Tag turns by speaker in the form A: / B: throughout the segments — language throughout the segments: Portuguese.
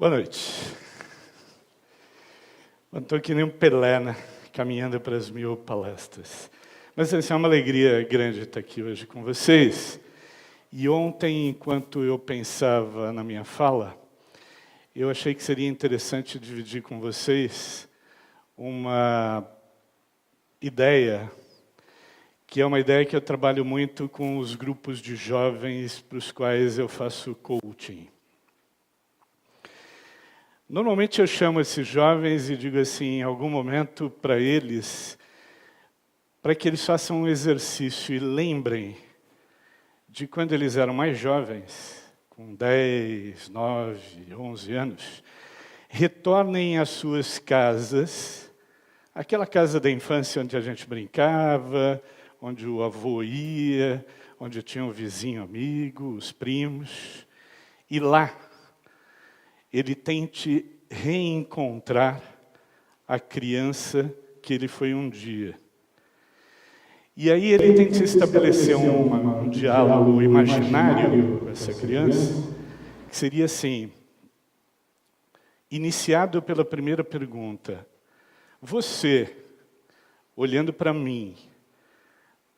A: Boa noite. Estou que nem um Pelé, né? Caminhando para as 1000 palestras. Mas assim, é uma alegria grande estar aqui hoje com vocês. E ontem, enquanto eu pensava na minha fala, eu achei que seria interessante dividir com vocês uma ideia, que é uma ideia que eu trabalho muito com os grupos de jovens para os quais eu faço coaching. Normalmente eu chamo esses jovens e digo assim, em algum momento para eles, para que eles façam um exercício e lembrem de quando eles eram mais jovens, com 10, 9, 11 anos, retornem às suas casas, aquela casa da infância onde a gente brincava, onde o avô ia, onde tinha um vizinho amigo, os primos, e lá ele tente reencontrar a criança que ele foi um dia. E aí ele tenta estabelecer um diálogo imaginário com essa criança, que seria assim, iniciado pela primeira pergunta: você, olhando para mim,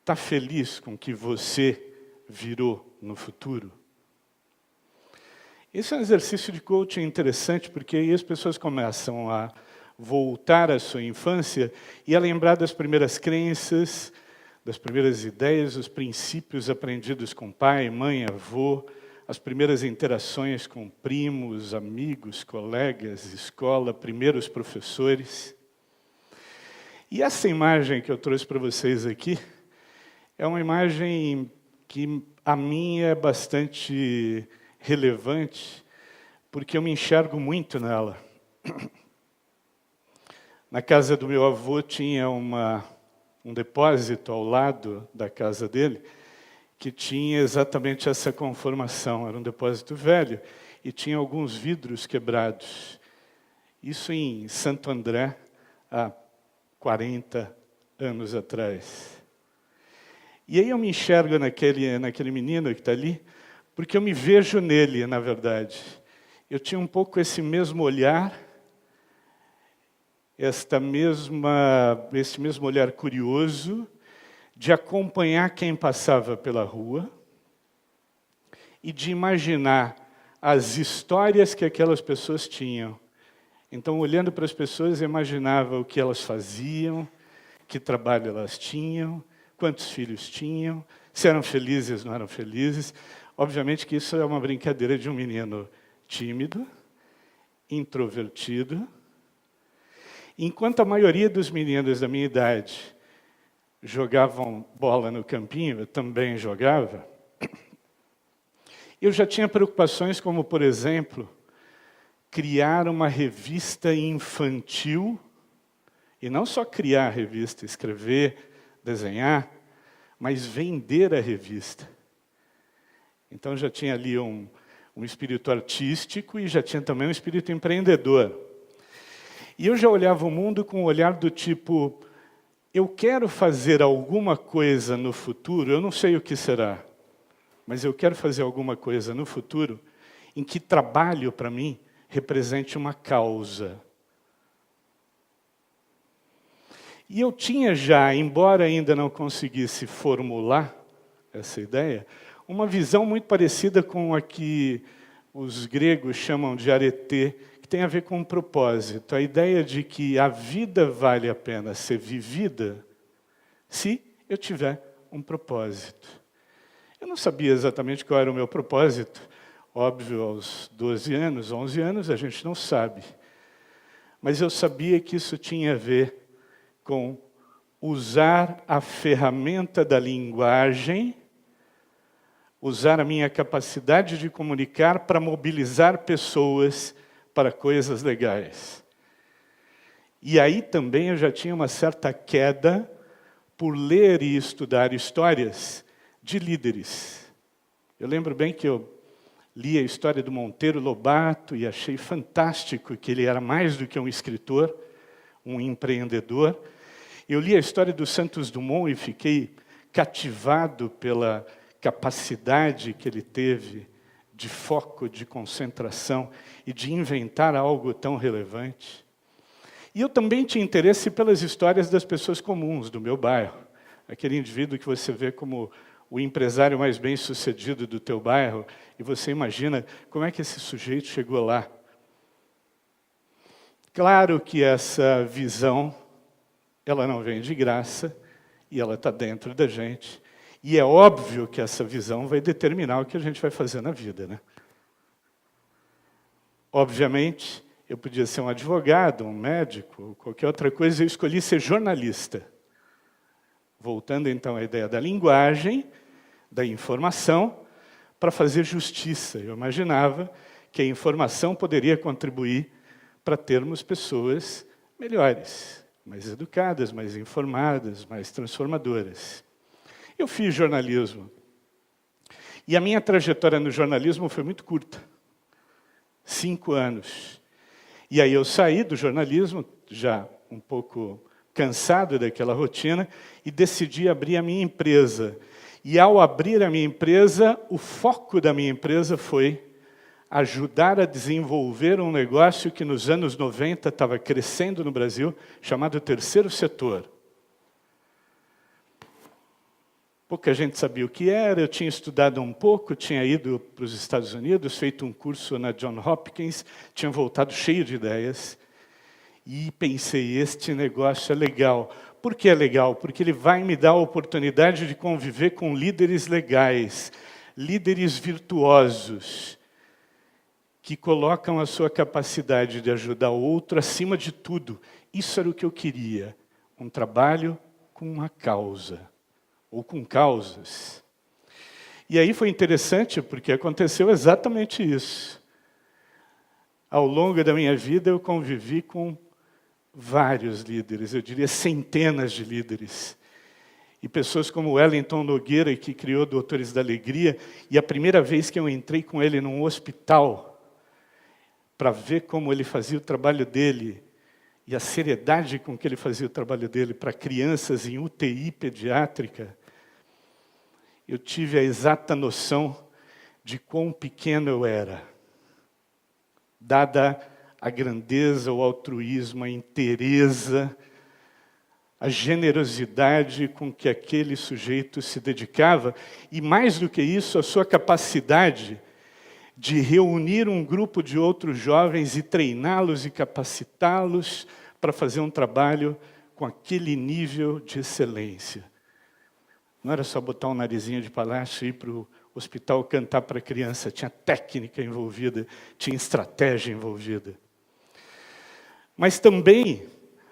A: está feliz com o que você virou no futuro? Esse é um exercício de coaching interessante, porque aí as pessoas começam a voltar à sua infância e a lembrar das primeiras crenças, das primeiras ideias, os princípios aprendidos com pai, mãe, avô, as primeiras interações com primos, amigos, colegas, escola, primeiros professores. E essa imagem que eu trouxe para vocês aqui é uma imagem que a mim é bastante relevante, porque eu me enxergo muito nela. Na casa do meu avô tinha um depósito ao lado da casa dele, que tinha exatamente essa conformação. Era um depósito velho e tinha alguns vidros quebrados. Isso em Santo André, há 40 anos atrás. E aí eu me enxergo naquele menino que está ali, porque eu me vejo nele, na verdade. Eu tinha um pouco esse mesmo olhar, esse mesmo olhar curioso, de acompanhar quem passava pela rua e de imaginar as histórias que aquelas pessoas tinham. Então, olhando para as pessoas, eu imaginava o que elas faziam, que trabalho elas tinham, quantos filhos tinham, se eram felizes ou não eram felizes. Obviamente que isso é uma brincadeira de um menino tímido, introvertido. Enquanto a maioria dos meninos da minha idade jogavam bola no campinho, eu também jogava, eu já tinha preocupações como, por exemplo, criar uma revista infantil, e não só criar a revista, escrever, desenhar, mas vender a revista. Então já tinha ali um espírito artístico e já tinha também um espírito empreendedor. E eu já olhava o mundo com um olhar do tipo, eu quero fazer alguma coisa no futuro, eu não sei o que será, mas eu quero fazer alguma coisa no futuro em que trabalho, para mim, represente uma causa. E eu tinha já, embora ainda não conseguisse formular essa ideia, uma visão muito parecida com a que os gregos chamam de arete, que tem a ver com um propósito. A ideia de que a vida vale a pena ser vivida se eu tiver um propósito. Eu não sabia exatamente qual era o meu propósito. Óbvio, aos 12 anos, 11 anos, a gente não sabe. Mas eu sabia que isso tinha a ver com usar a ferramenta da linguagem, usar a minha capacidade de comunicar para mobilizar pessoas para coisas legais. E aí também eu já tinha uma certa queda por ler e estudar histórias de líderes. Eu lembro bem que eu li a história do Monteiro Lobato e achei fantástico que ele era mais do que um escritor, um empreendedor. Eu li a história do Santos Dumont e fiquei cativado pela capacidade que ele teve de foco, de concentração e de inventar algo tão relevante. E eu também tinha interesse pelas histórias das pessoas comuns do meu bairro. Aquele indivíduo que você vê como o empresário mais bem-sucedido do teu bairro, e você imagina como é que esse sujeito chegou lá. Claro que essa visão, ela não vem de graça, e ela está dentro da gente. E é óbvio que essa visão vai determinar o que a gente vai fazer na vida, né? Obviamente, eu podia ser um advogado, um médico, qualquer outra coisa, eu escolhi ser jornalista. Voltando então à ideia da linguagem, da informação, para fazer justiça. Eu imaginava que a informação poderia contribuir para termos pessoas melhores, mais educadas, mais informadas, mais transformadoras. Eu fiz jornalismo. E a minha trajetória no jornalismo foi muito curta. 5 anos. E aí eu saí do jornalismo, já um pouco cansado daquela rotina, e decidi abrir a minha empresa. E ao abrir a minha empresa, o foco da minha empresa foi ajudar a desenvolver um negócio que nos anos 90 estava crescendo no Brasil, chamado terceiro setor. Pouca gente sabia o que era, eu tinha estudado um pouco, tinha ido para os Estados Unidos, feito um curso na Johns Hopkins, tinha voltado cheio de ideias, e pensei, este negócio é legal. Por que é legal? Porque ele vai me dar a oportunidade de conviver com líderes legais, líderes virtuosos, que colocam a sua capacidade de ajudar o outro acima de tudo. Isso era o que eu queria, um trabalho com uma causa. Ou com causas. E aí foi interessante, porque aconteceu exatamente isso. Ao longo da minha vida, eu convivi com vários líderes, eu diria centenas de líderes. E pessoas como Wellington Nogueira, que criou Doutores da Alegria, e a primeira vez que eu entrei com ele num hospital, para ver como ele fazia o trabalho dele, e a seriedade com que ele fazia o trabalho dele para crianças em UTI pediátrica, eu tive a exata noção de quão pequeno eu era, dada a grandeza, o altruísmo, a inteireza, a generosidade com que aquele sujeito se dedicava, e mais do que isso, a sua capacidade de reunir um grupo de outros jovens e treiná-los e capacitá-los para fazer um trabalho com aquele nível de excelência. Não era só botar um narizinho de palhaço e ir para o hospital cantar para a criança. Tinha técnica envolvida, tinha estratégia envolvida. Mas também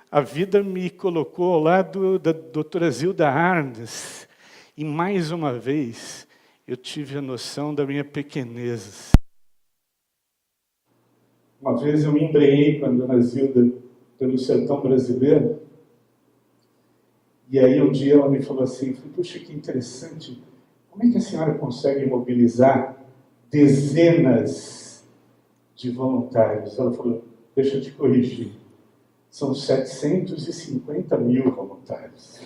A: a vida me colocou ao lado da doutora Zilda Arnes. E mais uma vez eu tive a noção da minha pequenez. Uma vez eu me embrenhei com a dona Zilda pelo sertão brasileiro. E aí um dia ela me falou assim, puxa, que interessante, como é que a senhora consegue mobilizar dezenas de voluntários? Ela falou, deixa eu te corrigir, são 750 mil voluntários.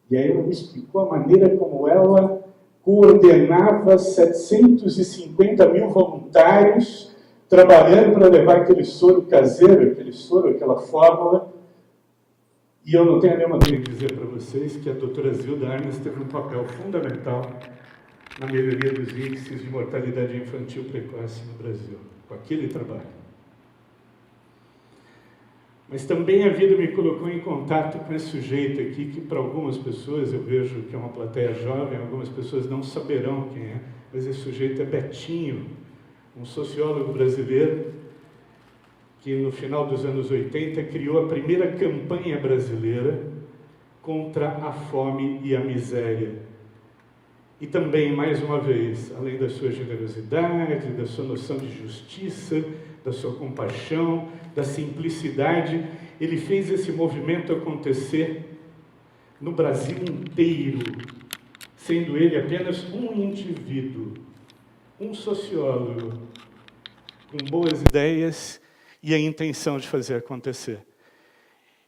A: E aí ela me explicou a maneira como ela coordenava 750 mil voluntários trabalhando para levar aquele soro caseiro, aquela fórmula. E eu não tenho a nenhuma dúvida de dizer para vocês que a doutora Zilda Arnes teve um papel fundamental na melhoria dos índices de mortalidade infantil precoce no Brasil, com aquele trabalho. Mas também a vida me colocou em contato com esse sujeito aqui, que para algumas pessoas, eu vejo que é uma plateia jovem, algumas pessoas não saberão quem é, mas esse sujeito é Betinho, um sociólogo brasileiro, que no final dos anos 80 criou a primeira campanha brasileira contra a fome e a miséria. E também, mais uma vez, além da sua generosidade, da sua noção de justiça, da sua compaixão, da simplicidade, ele fez esse movimento acontecer no Brasil inteiro, sendo ele apenas um indivíduo, um sociólogo, com boas ideias e a intenção de fazer acontecer.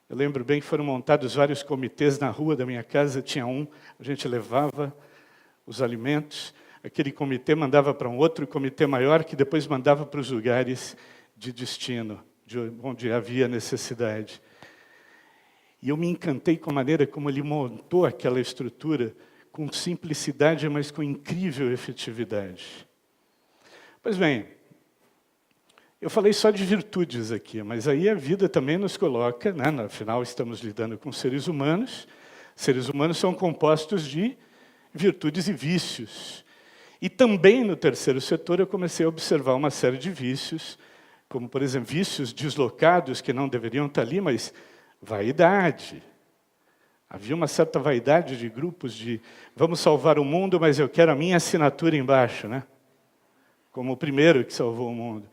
A: Eu lembro bem que foram montados vários comitês na rua da minha casa, tinha um, a gente levava os alimentos, aquele comitê mandava para um outro comitê maior, que depois mandava para os lugares de destino, onde havia necessidade. E eu me encantei com a maneira como ele montou aquela estrutura, com simplicidade, mas com incrível efetividade. Pois bem, eu falei só de virtudes aqui, mas aí a vida também nos coloca, né? Afinal, estamos lidando com seres humanos. Seres humanos são compostos de virtudes e vícios. E também no terceiro setor eu comecei a observar uma série de vícios, como, por exemplo, vícios deslocados que não deveriam estar ali, mas vaidade. Havia uma certa vaidade de grupos de vamos salvar o mundo, mas eu quero a minha assinatura embaixo, né? Como o primeiro que salvou o mundo.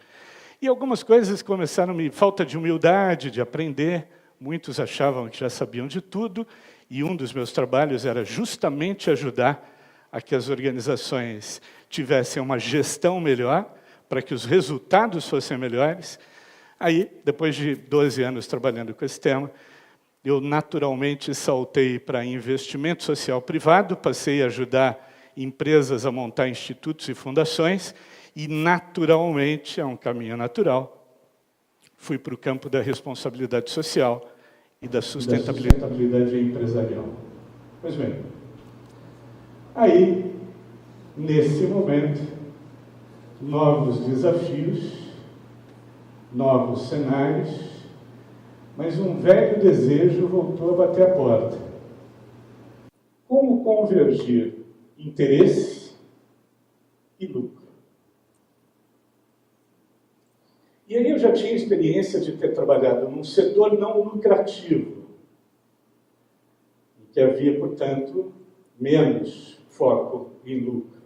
A: E algumas coisas começaram a me... Falta de humildade, de aprender. Muitos achavam que já sabiam de tudo, e um dos meus trabalhos era justamente ajudar a que as organizações tivessem uma gestão melhor, para que os resultados fossem melhores. Aí, depois de 12 anos trabalhando com esse tema, eu naturalmente saltei para investimento social privado, passei a ajudar empresas a montar institutos e fundações, e naturalmente, é um caminho natural, fui para o campo da responsabilidade social e da sustentabilidade empresarial. Pois bem, aí, nesse momento, novos desafios, novos cenários, mas um velho desejo voltou a bater a porta. Como convergir interesse e lucro? E aí eu já tinha experiência de ter trabalhado num setor não lucrativo, em que havia, portanto, menos foco em lucro.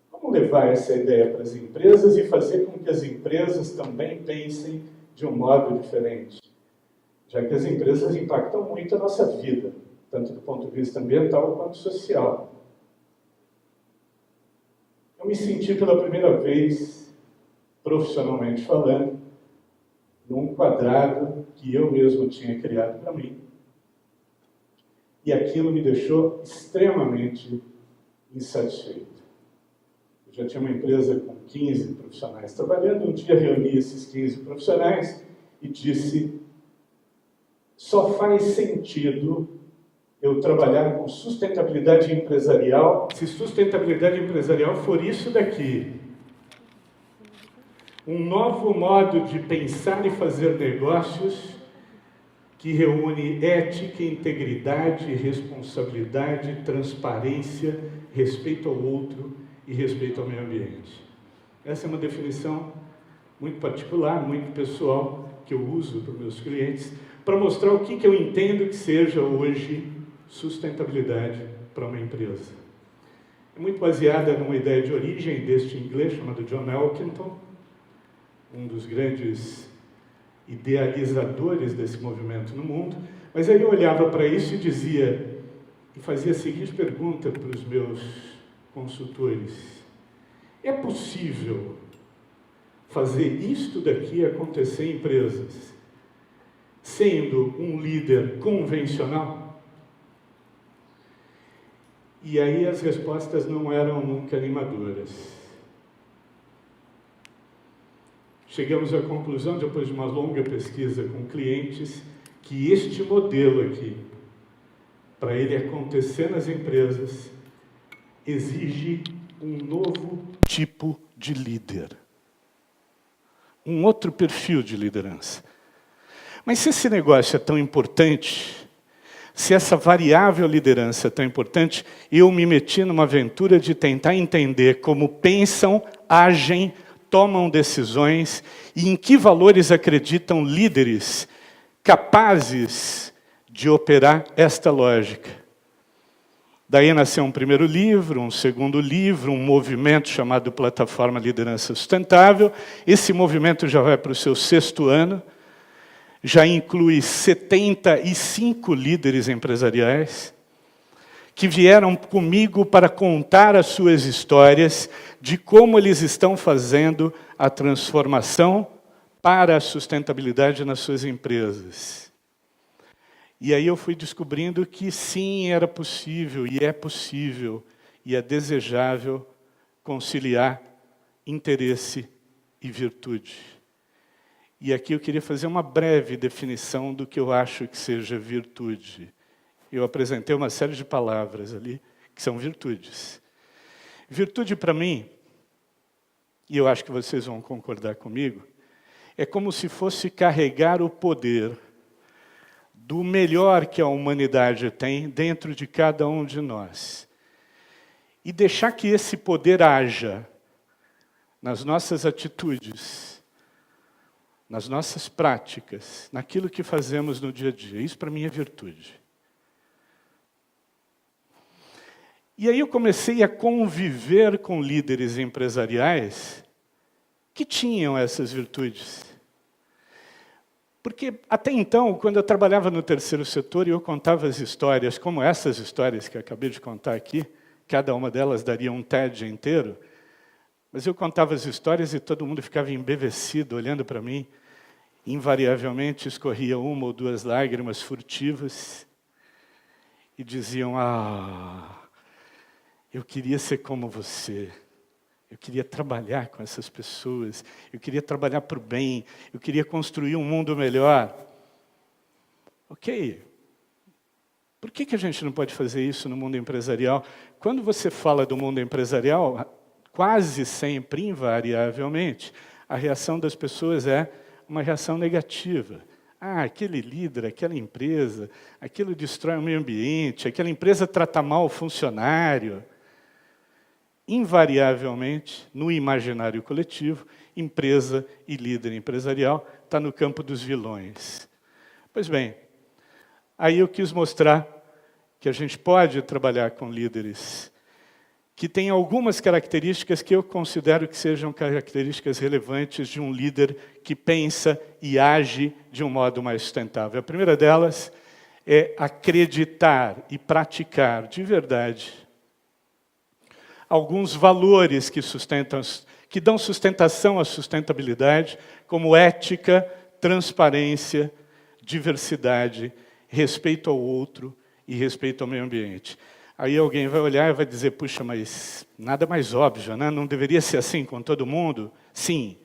A: Como levar essa ideia para as empresas e fazer com que as empresas também pensem de um modo diferente? Já que as empresas impactam muito a nossa vida, tanto do ponto de vista ambiental quanto social. Eu me senti pela primeira vez, profissionalmente falando, num quadrado que eu mesmo tinha criado para mim. E aquilo me deixou extremamente insatisfeito. Eu já tinha uma empresa com 15 profissionais trabalhando. Um dia reuni esses 15 profissionais e disse: só faz sentido eu trabalhar com sustentabilidade empresarial se sustentabilidade empresarial for isso daqui. Um novo modo de pensar e fazer negócios que reúne ética, integridade, responsabilidade, transparência, respeito ao outro e respeito ao meio ambiente. Essa é uma definição muito particular, muito pessoal, que eu uso para os meus clientes, para mostrar o que eu entendo que seja hoje sustentabilidade para uma empresa. É muito baseada numa ideia de origem deste inglês chamado John Elkington, um dos grandes idealizadores desse movimento no mundo. Mas aí eu olhava para isso e dizia, e fazia a seguinte pergunta para os meus consultores: é possível fazer isto daqui acontecer em empresas sendo um líder convencional? E aí as respostas não eram nunca animadoras. Chegamos à conclusão, depois de uma longa pesquisa com clientes, que este modelo aqui, para ele acontecer nas empresas, exige um novo tipo de líder. Um outro perfil de liderança. Mas se esse negócio é tão importante, se essa variável liderança é tão importante, eu me meti numa aventura de tentar entender como pensam, agem, tomam decisões e em que valores acreditam líderes capazes de operar esta lógica. Daí nasceu um primeiro livro, um segundo livro, um movimento chamado Plataforma Liderança Sustentável. Esse movimento já vai para o seu 6º ano, já inclui 75 líderes empresariais que vieram comigo para contar as suas histórias de como eles estão fazendo a transformação para a sustentabilidade nas suas empresas. E aí eu fui descobrindo que sim, era possível, e é possível, e é desejável conciliar interesse e virtude. E aqui eu queria fazer uma breve definição do que eu acho que seja virtude. Eu apresentei uma série de palavras ali, que são virtudes. Virtude, para mim, e eu acho que vocês vão concordar comigo, é como se fosse carregar o poder do melhor que a humanidade tem dentro de cada um de nós. E deixar que esse poder haja nas nossas atitudes, nas nossas práticas, naquilo que fazemos no dia a dia. Isso, para mim, é virtude. E aí eu comecei a conviver com líderes empresariais que tinham essas virtudes. Porque até então, quando eu trabalhava no terceiro setor e eu contava as histórias, como essas histórias que eu acabei de contar aqui, cada uma delas daria um TED inteiro, mas eu contava as histórias e todo mundo ficava embevecido olhando para mim. Invariavelmente escorria uma ou duas lágrimas furtivas e diziam: eu queria ser como você. Eu queria trabalhar com essas pessoas. Eu queria trabalhar para o bem. Eu queria construir um mundo melhor. Ok. Por que a gente não pode fazer isso no mundo empresarial? Quando você fala do mundo empresarial, quase sempre, invariavelmente, a reação das pessoas é uma reação negativa. Aquele líder, aquela empresa, aquilo destrói o meio ambiente, aquela empresa trata mal o funcionário. Invariavelmente, no imaginário coletivo, empresa e líder empresarial está no campo dos vilões. Pois bem, aí eu quis mostrar que a gente pode trabalhar com líderes que têm algumas características que eu considero que sejam características relevantes de um líder que pensa e age de um modo mais sustentável. A primeira delas é acreditar e praticar de verdade alguns valores que dão sustentação à sustentabilidade, como ética, transparência, diversidade, respeito ao outro e respeito ao meio ambiente. Aí alguém vai olhar e vai dizer: puxa, mas nada mais óbvio, né? Não deveria ser assim com todo mundo? Sim,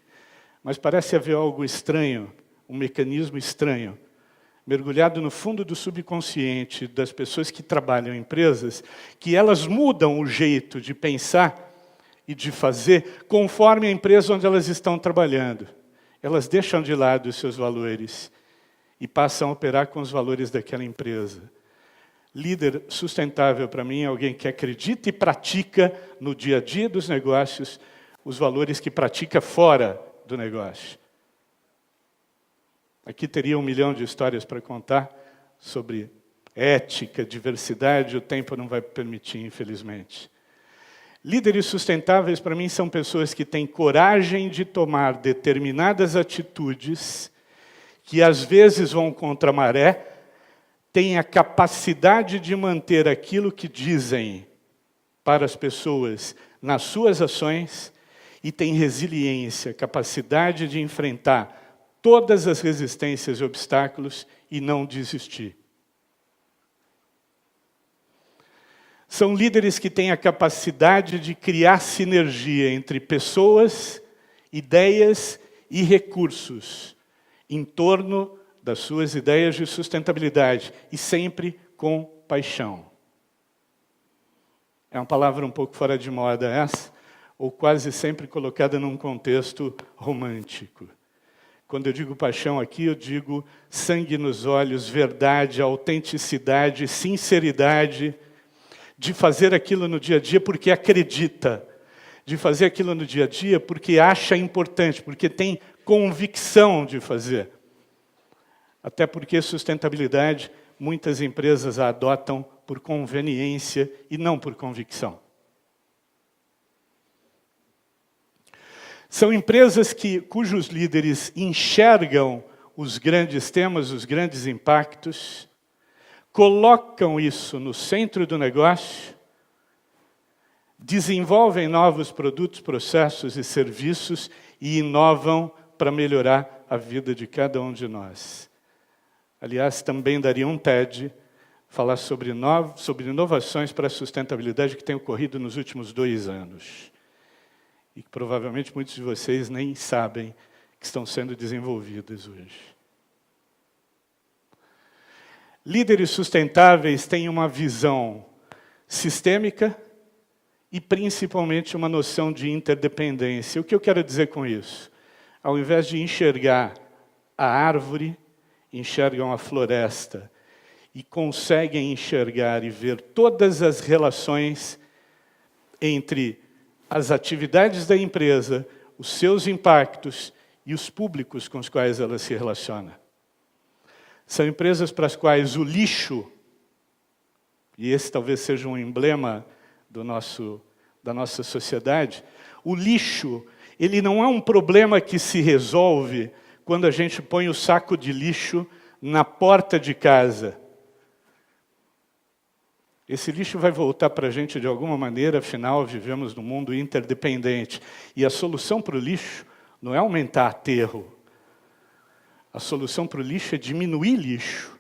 A: mas parece haver algo estranho, um mecanismo estranho, mergulhado no fundo do subconsciente das pessoas que trabalham em empresas, que elas mudam o jeito de pensar e de fazer conforme a empresa onde elas estão trabalhando. Elas deixam de lado os seus valores e passam a operar com os valores daquela empresa. Líder sustentável, para mim, é alguém que acredita e pratica no dia a dia dos negócios os valores que pratica fora do negócio. Aqui teria 1 milhão de histórias para contar sobre ética, diversidade, o tempo não vai permitir, infelizmente. Líderes sustentáveis, para mim, são pessoas que têm coragem de tomar determinadas atitudes que, às vezes, vão contra a maré, têm a capacidade de manter aquilo que dizem para as pessoas nas suas ações e têm resiliência, capacidade de enfrentar todas as resistências e obstáculos e não desistir. São líderes que têm a capacidade de criar sinergia entre pessoas, ideias e recursos em torno das suas ideias de sustentabilidade e sempre com paixão. É uma palavra um pouco fora de moda essa, ou quase sempre colocada num contexto romântico. Quando eu digo paixão aqui, eu digo sangue nos olhos, verdade, autenticidade, sinceridade, de fazer aquilo no dia a dia porque acredita, de fazer aquilo no dia a dia porque acha importante, porque tem convicção de fazer. Até porque sustentabilidade, muitas empresas a adotam por conveniência e não por convicção. São empresas cujos líderes enxergam os grandes temas, os grandes impactos, colocam isso no centro do negócio, desenvolvem novos produtos, processos e serviços e inovam para melhorar a vida de cada um de nós. Aliás, também daria um TED falar sobre inovações para a sustentabilidade que têm ocorrido nos últimos 2 anos. E que provavelmente muitos de vocês nem sabem que estão sendo desenvolvidas hoje. Líderes sustentáveis têm uma visão sistêmica e, principalmente, uma noção de interdependência. O que eu quero dizer com isso? Ao invés de enxergar a árvore, enxergam a floresta e conseguem enxergar e ver todas as relações entre as atividades da empresa, os seus impactos e os públicos com os quais ela se relaciona. São empresas para as quais o lixo, e esse talvez seja um emblema da nossa sociedade, o lixo, ele não é um problema que se resolve quando a gente põe o saco de lixo na porta de casa. Esse lixo vai voltar para a gente de alguma maneira, afinal, vivemos num mundo interdependente. E a solução para o lixo não é aumentar aterro. A solução para o lixo é diminuir lixo.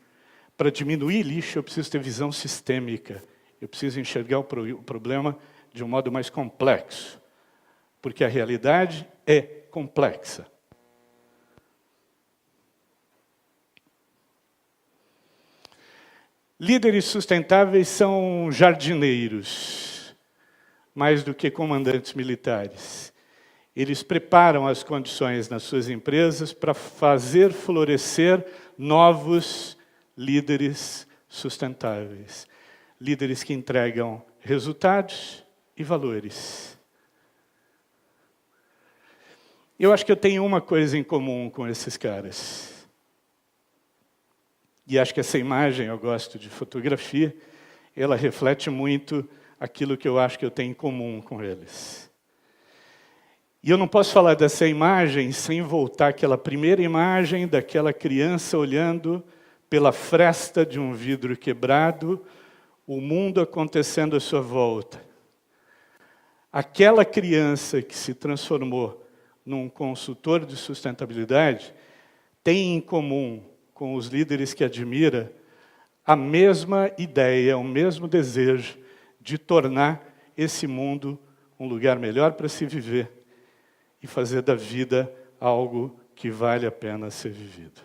A: Para diminuir lixo, eu preciso ter visão sistêmica. Eu preciso enxergar o problema de um modo mais complexo. Porque a realidade é complexa. Líderes sustentáveis são jardineiros, mais do que comandantes militares. Eles preparam as condições nas suas empresas para fazer florescer novos líderes sustentáveis. Líderes que entregam resultados e valores. Eu acho que eu tenho uma coisa em comum com esses caras. E acho que essa imagem, eu gosto de fotografia, ela reflete muito aquilo que eu acho que eu tenho em comum com eles. E eu não posso falar dessa imagem sem voltar àquela primeira imagem daquela criança olhando pela fresta de um vidro quebrado, o mundo acontecendo à sua volta. Aquela criança que se transformou num consultor de sustentabilidade tem em comum com os líderes que admira, a mesma ideia, o mesmo desejo de tornar esse mundo um lugar melhor para se viver e fazer da vida algo que vale a pena ser vivido.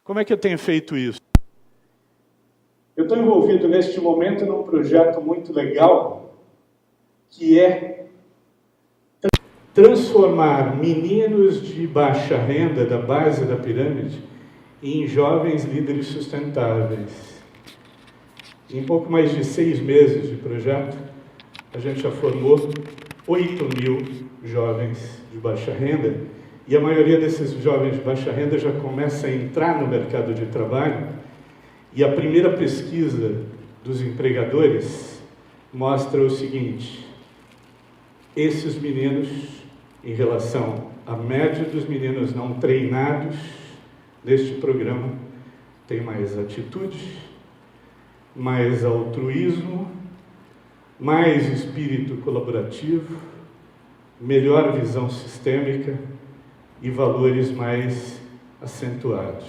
A: Como é que eu tenho feito isso? Eu estou envolvido neste momento num projeto muito legal, que é transformar meninos de baixa renda, da base da pirâmide, em jovens líderes sustentáveis. Em pouco mais de 6 meses de projeto, a gente já formou 8.000 jovens de baixa renda, e a maioria desses jovens de baixa renda já começa a entrar no mercado de trabalho, e a primeira pesquisa dos empregadores mostra o seguinte: esses meninos, em relação à média dos meninos não treinados neste programa, têm mais atitude, mais altruísmo, mais espírito colaborativo, melhor visão sistêmica e valores mais acentuados.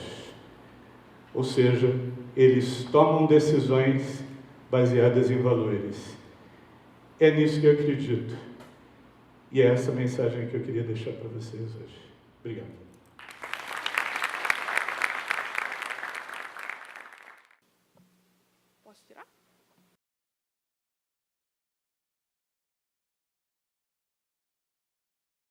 A: Ou seja, eles tomam decisões baseadas em valores. É nisso que eu acredito. E é essa mensagem que eu queria deixar para vocês hoje. Obrigado.
B: Posso tirar?